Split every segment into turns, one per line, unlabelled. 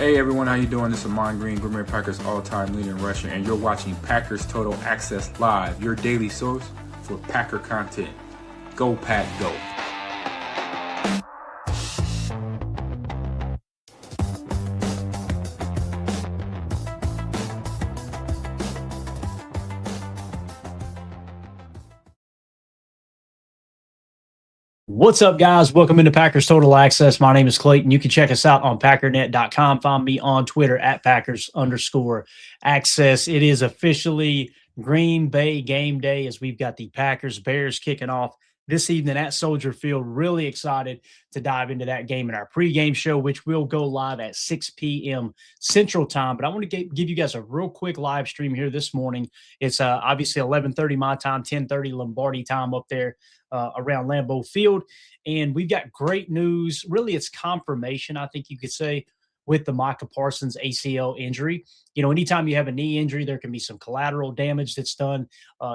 Hey everyone, how you doing? This is Amon Green, Green Bay Packers all-time leading rusher, and you're watching Packers Total Access Live, your daily source for Packer content. Go Pack, go!
What's up, guys? Welcome into Packers Total Access. My name is Clayton. You can check us out on packernet.com. Find me on Twitter at Packers_access. It is officially Green Bay game day as we've got the Packers Bears kicking off this evening at Soldier Field. Really excited to dive into that game in our pregame show, which will go live at 6 p.m. Central Time. But I want to give you guys a real quick live stream here this morning. It's obviously 11:30 my time, 10:30 Lombardi time up there around Lambeau Field. And we've got great news. Really, it's confirmation, I think you could say, with the Micah Parsons ACL injury. You know, anytime you have a knee injury, there can be some collateral damage that's done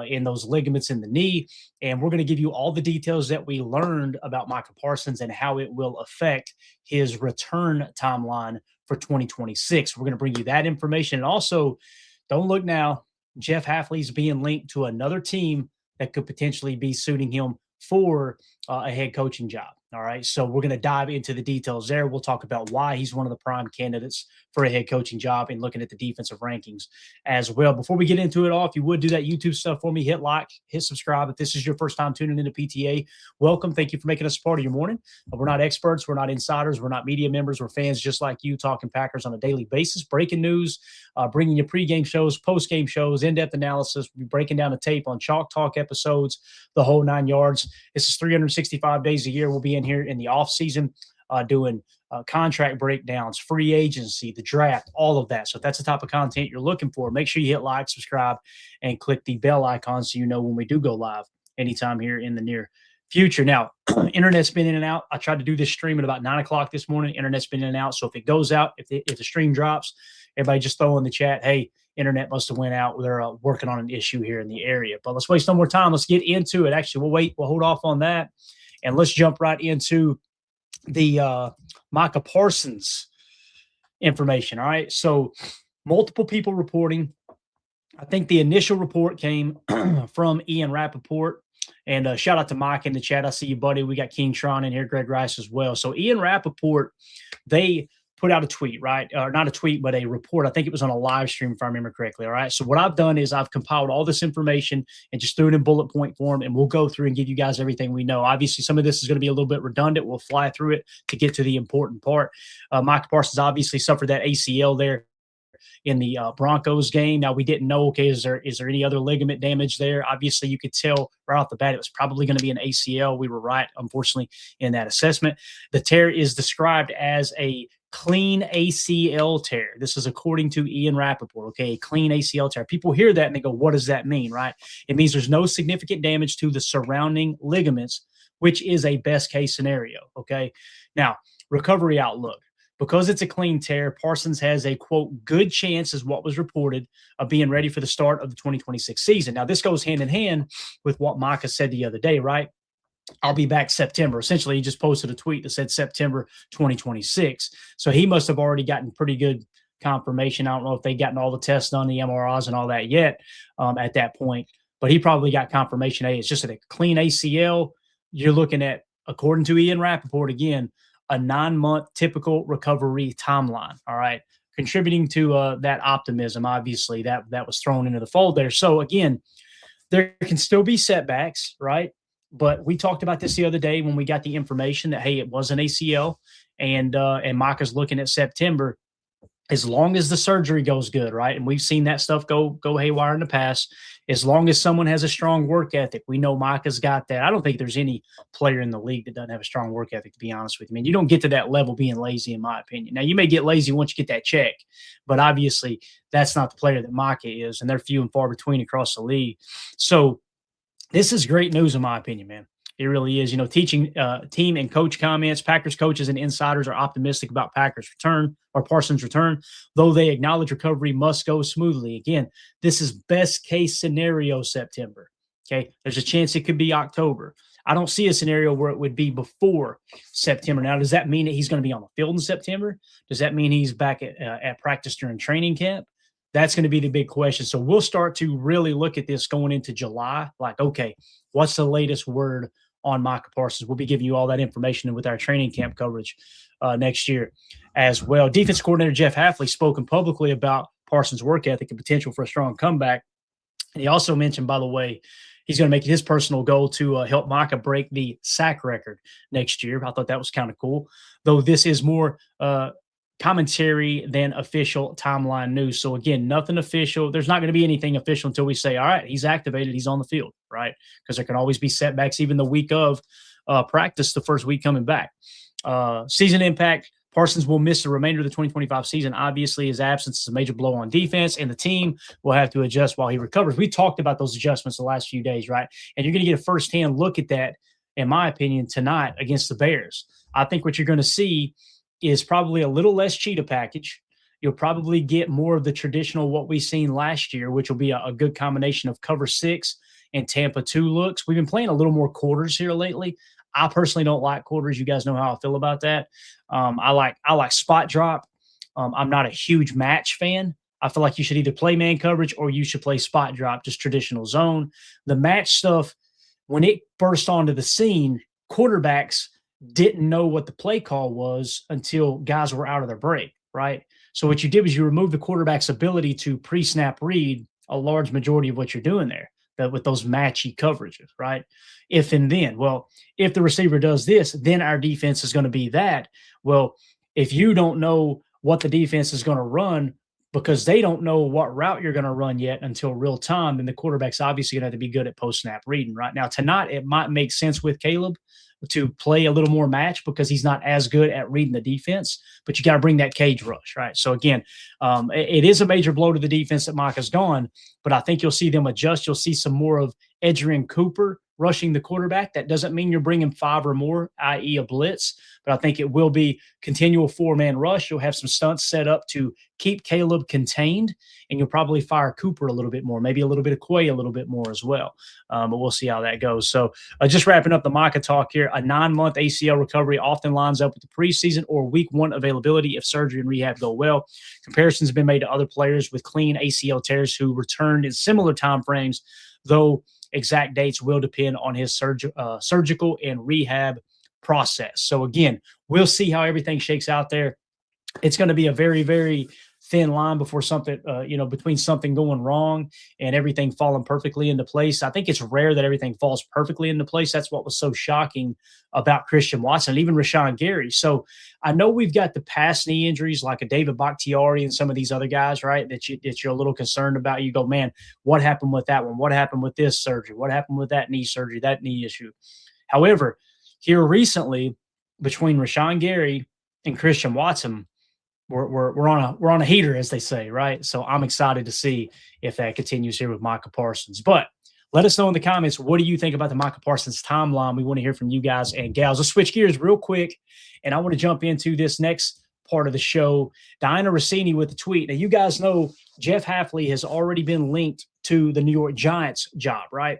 in those ligaments in the knee. And we're going to give you all the details that we learned about Micah Parsons and how it will affect his return timeline for 2026. We're going to bring you that information. And also, don't look now, Jeff Hafley's being linked to another team that could potentially be suiting him for a head coaching job. All right. So we're going to dive into the details there. We'll talk about why he's one of the prime candidates for a head coaching job and looking at the defensive rankings as well. Before we get into it all, if you would do that YouTube stuff for me, hit like, hit subscribe. If this is your first time tuning into PTA, welcome. Thank you for making us a part of your morning. We're not experts. We're not insiders. We're not media members. We're fans just like you, talking Packers on a daily basis, breaking news, bringing you pregame shows, postgame shows, in-depth analysis. We'll be breaking down the tape on Chalk Talk episodes, the whole 9 yards. This is 365 days a year. We'll be in here in the off season doing contract breakdowns, free agency, the draft, all of that. So if that's the type of content you're looking for, make sure you hit like, subscribe, and click the bell icon so you know when we do go live anytime here in the near future. Now, internet's been in and out. I tried to do this stream at about 9 o'clock this morning. Internet's been in and out. So if it goes out, if the stream drops, everybody just throw in the chat, hey, internet must have went out. They're working on an issue here in the area. But let's waste no more time. Let's get into it. Actually, we'll hold off on that. And let's jump right into the Micah Parsons information. All right. So multiple people reporting. I think the initial report came from Ian Rappaport. And shout out to Mike in the chat. I see you, buddy. We got King Tron in here, Greg Rice as well. So Ian Rappaport, they put out a tweet, right? Or not a tweet, but a report. I think it was on a live stream, if I remember correctly. All right. So what I've done is I've compiled all this information and just threw it in bullet point form, and we'll go through and give you guys everything we know. Obviously, some of this is going to be a little bit redundant. We'll fly through it to get to the important part. Micah Parsons obviously suffered that ACL there in the Broncos game. Now, we didn't know, okay, is there any other ligament damage there? Obviously, you could tell right off the bat it was probably going to be an ACL. We were right, unfortunately, in that assessment. The tear is described as a clean ACL tear. This is according to Ian Rappaport, okay, a clean ACL tear. People hear that and they go, what does that mean, right? It means there's no significant damage to the surrounding ligaments, which is a best-case scenario, okay? Now, recovery outlook. Because it's a clean tear, Parsons has a, quote, good chance, is what was reported, of being ready for the start of the 2026 season. Now, this goes hand in hand with what Micah said the other day, right? I'll be back September. Essentially, he just posted a tweet that said September 2026. So he must have already gotten pretty good confirmation. I don't know if they've gotten all the tests done, the MRIs and all that yet at that point. But he probably got confirmation, hey, it's just a clean ACL. You're looking at, according to Ian Rappaport, again, a 9-month typical recovery timeline. All right. Contributing to that optimism, obviously, that was thrown into the fold there. So, again, there can still be setbacks, right? But we talked about this the other day when we got the information that, hey, it was an ACL, and Micah's looking at September. As long as the surgery goes good, right? And we've seen that stuff go haywire in the past. As long as someone has a strong work ethic, we know Micah's got that. I don't think there's any player in the league that doesn't have a strong work ethic, to be honest with you. I mean, you don't get to that level being lazy, in my opinion. Now, you may get lazy once you get that check, but obviously that's not the player that Micah is, and they're few and far between across the league. So this is great news, in my opinion, man. It really is. You know, teaching team and coach comments, Packers coaches and insiders are optimistic about Packers' return or Parsons' return, though they acknowledge recovery must go smoothly. Again, this is best case scenario September. Okay. There's a chance it could be October. I don't see a scenario where it would be before September. Now, does that mean that he's going to be on the field in September? Does that mean he's back at practice during training camp? That's going to be the big question. So we'll start to really look at this going into July. Like, okay, what's the latest word on Micah Parsons? We'll be giving you all that information with our training camp coverage next year as well. Defense coordinator Jeff Hafley spoken publicly about Parsons' work ethic and potential for a strong comeback. And he also mentioned, by the way, he's going to make it his personal goal to help Micah break the sack record next year. I thought that was kind of cool, though this is more commentary than official timeline news. So again, nothing official. There's not going to be anything official until we say, all right, he's activated, he's on the field, right? Because there can always be setbacks, even the week of practice, the first week coming back. Season impact, Parsons will miss the remainder of the 2025 season. Obviously, his absence is a major blow on defense, and the team will have to adjust while he recovers. We talked about those adjustments the last few days, right? And you're going to get a firsthand look at that, in my opinion, tonight against the Bears. I think what you're going to see is probably a little less cheetah package. You'll probably get more of the traditional what we've seen last year, which will be a good combination of cover 6 and Tampa 2 looks. We've been playing a little more quarters here lately. I personally don't like quarters. You guys know how I feel about that. I like spot drop. I'm not a huge match fan. I feel like you should either play man coverage or you should play spot drop, just traditional zone. The match stuff, when it burst onto the scene, quarterbacks didn't know what the play call was until guys were out of their break, right? So what you did was you removed the quarterback's ability to pre-snap read a large majority of what you're doing there with those matchy coverages, right? If and then. Well, if the receiver does this, then our defense is going to be that. Well, if you don't know what the defense is going to run because they don't know what route you're going to run yet until real time, then the quarterback's obviously going to have to be good at post-snap reading, right? Now, tonight, it might make sense with Caleb to play a little more match because he's not as good at reading the defense, but you got to bring that cage rush, right? So again, it is a major blow to the defense that Micah's gone, but I think you'll see them adjust. You'll see some more of Edgerrin Cooper rushing the quarterback. That doesn't mean you're bringing 5 or more, i.e. a blitz, but I think it will be continual 4-man rush. You'll have some stunts set up to keep Caleb contained, and you'll probably fire Cooper a little bit more, maybe a little bit of Quay a little bit more as well. But we'll see how that goes. So just wrapping up the Micah talk here, a 9-month ACL recovery often lines up with the preseason or week 1 availability if surgery and rehab go well. Comparisons have been made to other players with clean ACL tears who returned in similar time frames, though exact dates will depend on his surgical and rehab process. So again, we'll see how everything shakes out there. It's going to be a very, very thin line before something, between something going wrong and everything falling perfectly into place. I think it's rare that everything falls perfectly into place. That's what was so shocking about Christian Watson, and even Rashawn Gary. So I know we've got the past knee injuries like a David Bakhtiari and some of these other guys, right, that you're a little concerned about. You go, man, what happened with that one? What happened with this surgery? What happened with that knee surgery, that knee issue? However, here recently, between Rashawn Gary and Christian Watson, we're on a heater, as they say, right? So I'm excited to see if that continues here with Micah Parsons. But let us know in the comments, what do you think about the Micah Parsons timeline? We want to hear from you guys and gals. Let's switch gears real quick, and I want to jump into this next part of the show. Diana Rossini with the tweet. Now, you guys know Jeff Hafley has already been linked to the New York Giants job, right?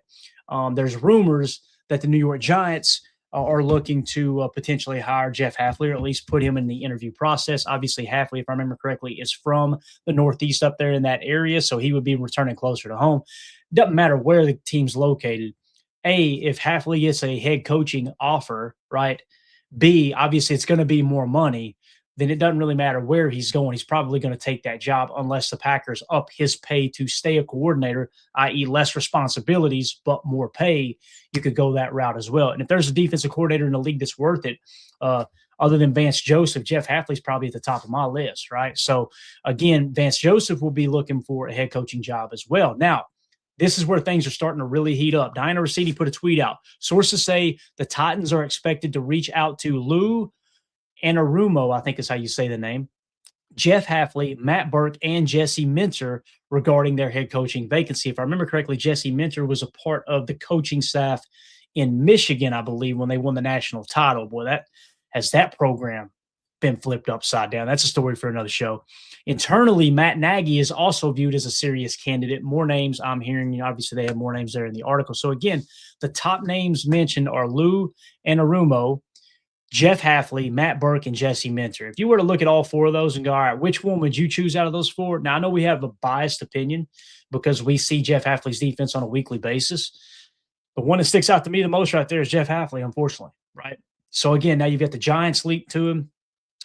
There's rumors that the New York Giants are looking to potentially hire Jeff Hafley, or at least put him in the interview process. Obviously, Hafley, if I remember correctly, is from the Northeast up there in that area, so he would be returning closer to home. Doesn't matter where the team's located. A, if Hafley gets a head coaching offer, right? B, obviously it's going to be more money. Then it doesn't really matter where he's going. He's probably going to take that job unless the Packers up his pay to stay a coordinator, i.e. less responsibilities, but more pay. You could go that route as well. And if there's a defensive coordinator in the league that's worth it, other than Vance Joseph, Jeff Hafley's probably at the top of my list, right? So, again, Vance Joseph will be looking for a head coaching job as well. Now, this is where things are starting to really heat up. Diana Rossini put a tweet out. Sources say the Titans are expected to reach out to Lou Anarumo, I think is how you say the name, Jeff Hafley, Matt Burke, and Jesse Minter regarding their head coaching vacancy. If I remember correctly, Jesse Minter was a part of the coaching staff in Michigan, I believe, when they won the national title. Boy, that program been flipped upside down. That's a story for another show. Internally, Matt Nagy is also viewed as a serious candidate. More names I'm hearing, obviously they have more names there in the article. So again, the top names mentioned are Lou Anarumo, Jeff Halfley, Matt Burke, and Jesse Minter. If you were to look at all four of those and go, all right, which one would you choose out of those four? Now, I know we have a biased opinion because we see Jeff Halfley's defense on a weekly basis. The one that sticks out to me the most right there is Jeff Halfley, unfortunately, right? So again, now you've got the Giants linked to him.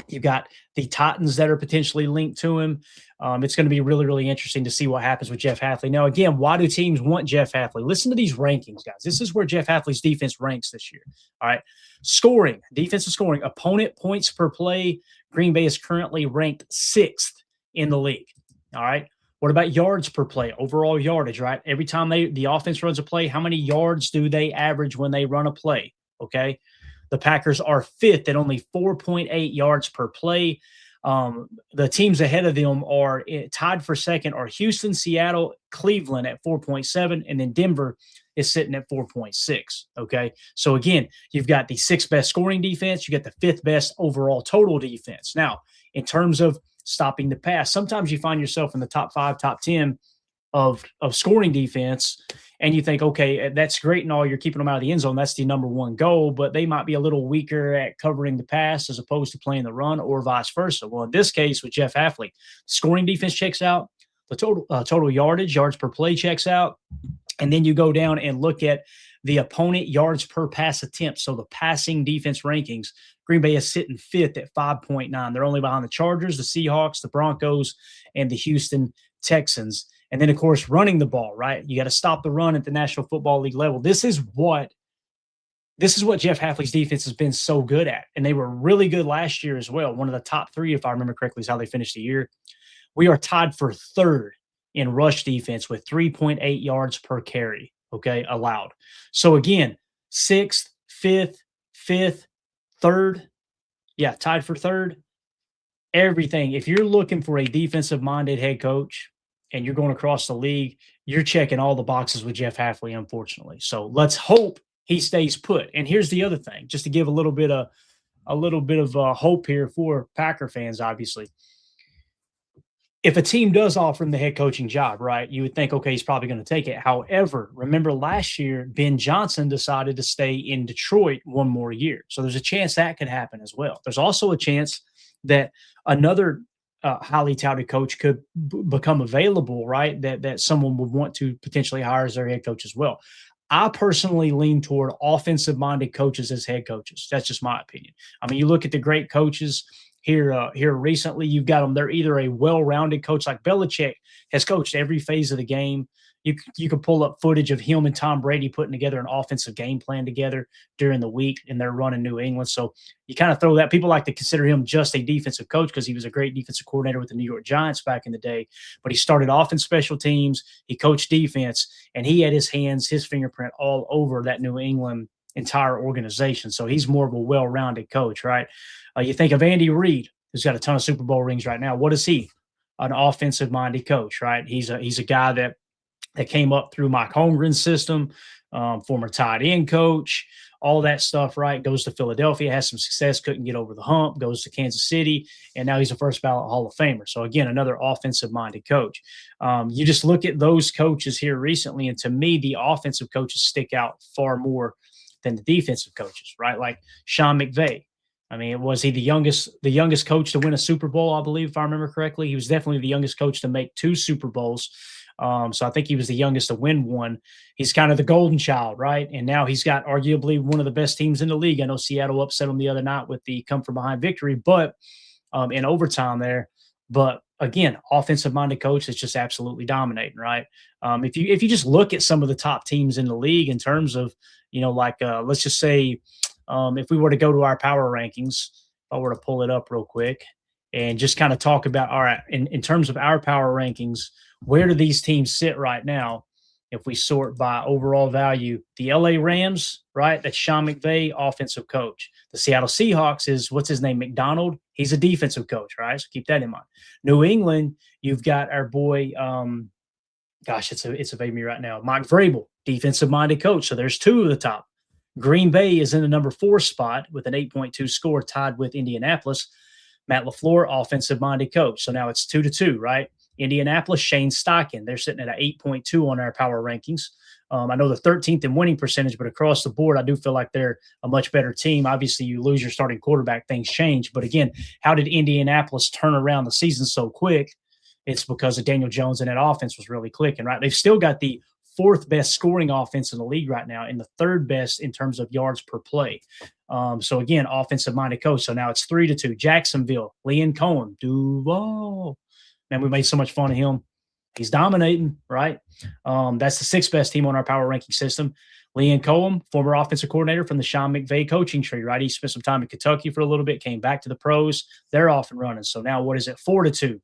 You've got the Titans that are potentially linked to him. It's going to be really, really interesting to see what happens with Jeff Halfley. Now, again, why do teams want Jeff Halfley? Listen to these rankings, guys. This is where Jeff Halfley's defense ranks this year. All right. Scoring, defensive scoring, opponent points per play. Green Bay is currently ranked 6th in the league. All right. What about yards per play, overall yardage, right? Every time the offense runs a play, how many yards do they average when they run a play? Okay. The Packers are 5th at only 4.8 yards per play. The teams ahead of them are tied for second are Houston, Seattle, Cleveland at 4.7, and then Denver is sitting at 4.6. Okay. So again, you've got the 6th best scoring defense. You got the 5th best overall total defense. Now, in terms of stopping the pass, sometimes you find yourself in the top 5, top 10 of scoring defense, and you think, okay, that's great and all, you're keeping them out of the end zone. That's the number one goal, but they might be a little weaker at covering the pass as opposed to playing the run, or vice versa. Well, in this case with Jeff Halfley, scoring defense checks out, the total yardage, yards per play checks out, and then you go down and look at the opponent yards per pass attempt. So the passing defense rankings, Green Bay is sitting 5th at 5.9. They're only behind the Chargers, the Seahawks, the Broncos, and the Houston Texans. And then, of course, running the ball, right? You got to stop the run at the National Football League level. This is what Jeff Halfley's defense has been so good at. And they were really good last year as well. One of the top 3, if I remember correctly, is how they finished the year. We are tied for 3rd in rush defense with 3.8 yards per carry, okay, allowed. So, again, 6th, 5th, 3rd. Yeah, tied for 3rd. Everything. If you're looking for a defensive-minded head coach, and you're going across the league, you're checking all the boxes with Jeff Halfley, unfortunately. So let's hope he stays put. And here's the other thing, just to give a little bit of hope here for Packer fans, obviously. If a team does offer him the head coaching job, right, you would think, okay, he's probably going to take it. However, remember last year, Ben Johnson decided to stay in Detroit one more year. So there's a chance that could happen as well. There's also a chance that another highly touted coach could become available, right? That someone would want to potentially hire as their head coach as well. I personally lean toward offensive-minded coaches as head coaches. That's just my opinion. I mean, you look at the great coaches here recently, you've got them. They're either a well-rounded coach like Belichick has coached every phase of the game. You could pull up footage of him and Tom Brady putting together an offensive game plan together during the week, and they're running New England. So you kind of throw that. People like to consider him just a defensive coach because he was a great defensive coordinator with the New York Giants back in the day. But he started off in special teams, he coached defense, and he had his fingerprint all over that New England entire organization. So he's more of a well-rounded coach, right? You think of Andy Reid, who's got a ton of Super Bowl rings right now. What is he? An offensive-minded coach, right? He's a guy that came up through Mike Holmgren's system, former tight end coach, all that stuff, right? Goes to Philadelphia, has some success, couldn't get over the hump, goes to Kansas City, and now he's a first ballot Hall of Famer. So, again, another offensive-minded coach. You just look at those coaches here recently, and to me, the offensive coaches stick out far more than the defensive coaches, right? Like Sean McVay. I mean, was he the youngest coach to win a Super Bowl, I believe, if I remember correctly? He was definitely the youngest coach to make 2 Super Bowls. So I think he was the youngest to win one. He's kind of the golden child, right? And now he's got arguably one of the best teams in the league. I know Seattle upset him the other night with the come from behind victory, but in overtime there. But again, offensive-minded coach is just absolutely dominating, right? If you just look at some of the top teams in the league in terms of, let's just say if we were to go to our power rankings, if I were to pull it up real quick and just kind of talk about, all right, in terms of our power rankings, where do these teams sit right now? If we sort by overall value, the LA Rams, right? That's Sean McVay, offensive coach. The Seattle Seahawks is, what's his name? McDonald. He's a defensive coach, right? So keep that in mind. New England, you've got our boy, it's evading me right now. Mike Vrabel, defensive-minded coach. So there's 2 of the top. Green Bay is in the number 4 spot with an 8.2 score, tied with Indianapolis. Matt LaFleur, offensive-minded coach. So now it's 2-2, right? Indianapolis, Shane Steichen. They're sitting at an 8.2 on our power rankings. I know the 13th in winning percentage, but across the board, I do feel like they're a much better team. Obviously, you lose your starting quarterback, things change. But again, how did Indianapolis turn around the season so quick? It's because of Daniel Jones, and that offense was really clicking, right? They've still got the fourth best scoring offense in the league right now and the third best in terms of yards per play. So again, offensive-minded coach. So now it's 3-2. Jacksonville, Liam Cohen, Duval. Man, we made so much fun of him. He's dominating, right? That's the sixth best team on our power ranking system. Liam Cohen, former offensive coordinator from the Sean McVay coaching tree, right? He spent some time in Kentucky for a little bit, came back to the pros. They're off and running. So now what is it? 4-2.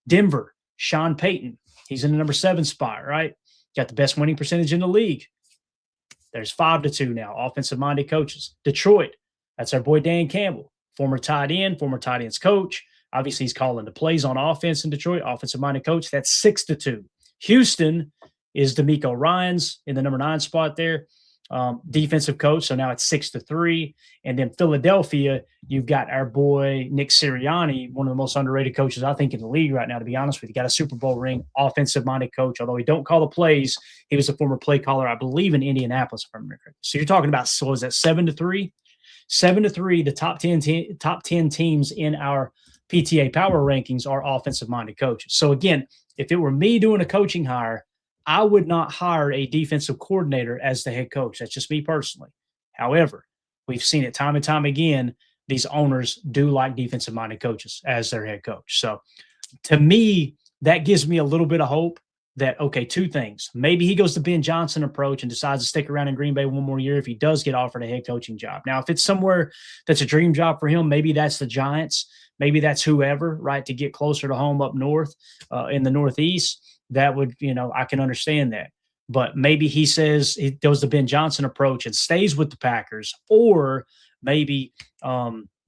Denver, Sean Payton. He's in the number 7 spot, right? Got the best winning percentage in the league. There's 5-2 now, offensive-minded coaches. Detroit, that's our boy Dan Campbell, former tight ends coach. Obviously, he's calling the plays on offense in Detroit, offensive-minded coach. That's 6-2. Houston is DeMeco Ryans in the number 9 spot there, defensive coach. So now it's 6-3. And then Philadelphia, you've got our boy Nick Sirianni, one of the most underrated coaches, I think, in the league right now, to be honest with you. Got a Super Bowl ring, offensive-minded coach. Although he don't call the plays, he was a former play caller, I believe, in Indianapolis, if I remember correctly. So you're talking about, so was that 7-3? 7-3, the top 10 teams in our PTA power rankings are offensive-minded coaches. So again, if it were me doing a coaching hire, I would not hire a defensive coordinator as the head coach. That's just me personally. However, we've seen it time and time again. These owners do like defensive-minded coaches as their head coach. So to me, that gives me a little bit of hope that, okay, 2 things. Maybe he goes the Ben Johnson approach and decides to stick around in Green Bay one more year if he does get offered a head coaching job. Now, if it's somewhere that's a dream job for him, maybe that's the Giants. Maybe that's whoever, right, to get closer to home up north in the Northeast. That would, I can understand that. But maybe he says he goes the Ben Johnson approach and stays with the Packers, or maybe,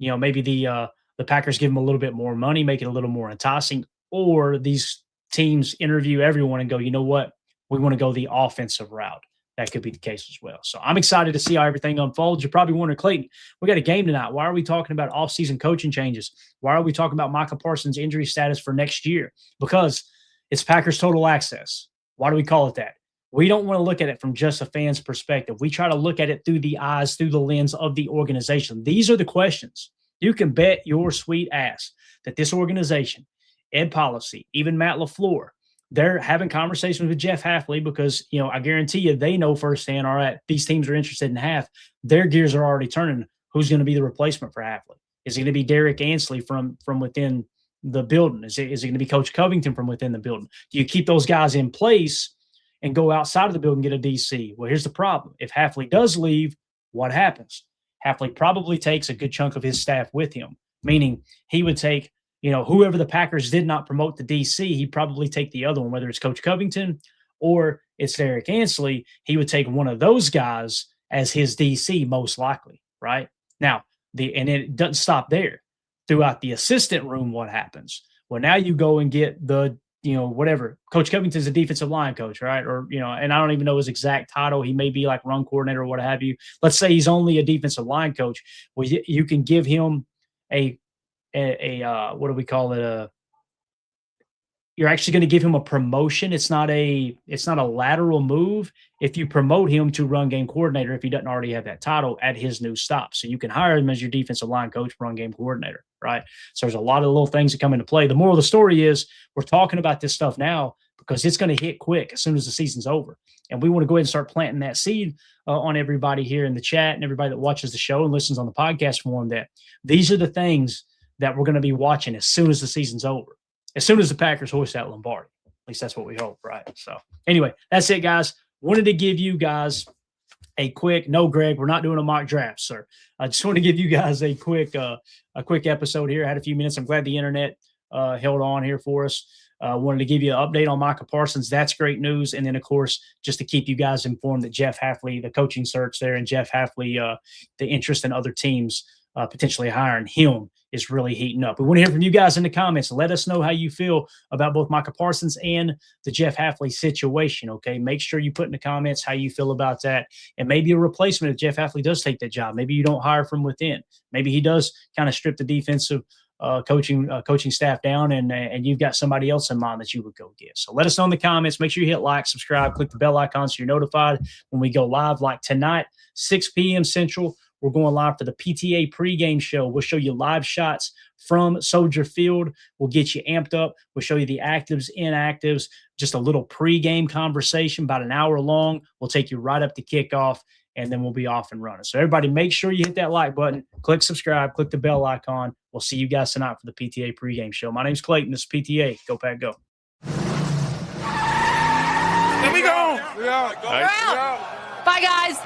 maybe the Packers give him a little bit more money, make it a little more enticing, or these teams interview everyone and go, you know what, we want to go the offensive route. That could be the case as well. So I'm excited to see how everything unfolds. You're probably wondering, Clayton, we got a game tonight. Why are we talking about off-season coaching changes? Why are we talking about Micah Parsons' injury status for next year? Because it's Packers Total Access. Why do we call it that? We don't want to look at it from just a fan's perspective. We try to look at it through the eyes, through the lens of the organization. These are the questions. You can bet your sweet ass that this organization, Ed Policy, even Matt LaFleur, they're having conversations with Jeff Hafley because, I guarantee you they know firsthand, all right, these teams are interested in Haf. Their gears are already turning. Who's going to be the replacement for Hafley? Is it going to be Derek Ansley from within the building? Is it going to be Coach Covington from within the building? Do you keep those guys in place and go outside of the building and get a DC? Well, here's the problem. If Hafley does leave, what happens? Hafley probably takes a good chunk of his staff with him, meaning he would take whoever the Packers did not promote to DC, he'd probably take the other one, whether it's Coach Covington or it's Derek Ansley. He would take one of those guys as his DC, most likely, right? Now, and it doesn't stop there. Throughout the assistant room, what happens? Well, now you go and get the, whatever. Coach Covington's a defensive line coach, right? Or, and I don't even know his exact title. He may be like run coordinator or what have you. Let's say he's only a defensive line coach. Well, you can give him a what do we call it? You're actually going to give him a promotion. It's not a lateral move if you promote him to run game coordinator if he doesn't already have that title at his new stop. So you can hire him as your defensive line coach, run game coordinator, right? So there's a lot of little things that come into play. The moral of the story is we're talking about this stuff now because it's going to hit quick as soon as the season's over. And we want to go ahead and start planting that seed on everybody here in the chat and everybody that watches the show and listens on the podcast form that these are the things that we're going to be watching as soon as the season's over, as soon as the Packers hoist that Lombardi. At least that's what we hope, right? So anyway, that's it, guys. Wanted to give you guys a quick, no, Greg, we're not doing a mock draft, sir. I just want to give you guys a quick episode here. I had a few minutes. I'm glad the internet held on here for us. Wanted to give you an update on Micah Parsons. That's great news. And then, of course, just to keep you guys informed that Jeff Hafley, the coaching search there, and Jeff Hafley, the interest in other teams potentially hiring him is really heating up. We want to hear from you guys in the comments. Let us know how you feel about both Micah Parsons and the Jeff Hafley situation, okay? Make sure you put in the comments how you feel about that. And maybe a replacement if Jeff Hafley does take that job. Maybe you don't hire from within. Maybe he does kind of strip the defensive coaching staff down, and you've got somebody else in mind that you would go get. So let us know in the comments. Make sure you hit like, subscribe, click the bell icon so you're notified when we go live. Like tonight, 6 p.m. Central, we're going live for the PTA pregame show. We'll show you live shots from Soldier Field. We'll get you amped up. We'll show you the actives, inactives, just a little pregame conversation, about an hour long. We'll take you right up to kickoff, and then we'll be off and running. So everybody, make sure you hit that like button, click subscribe, click the bell icon. We'll see you guys tonight for the PTA pregame show. My name's Clayton. This is PTA. Go Pack Go.
Here we go.
Bye, guys.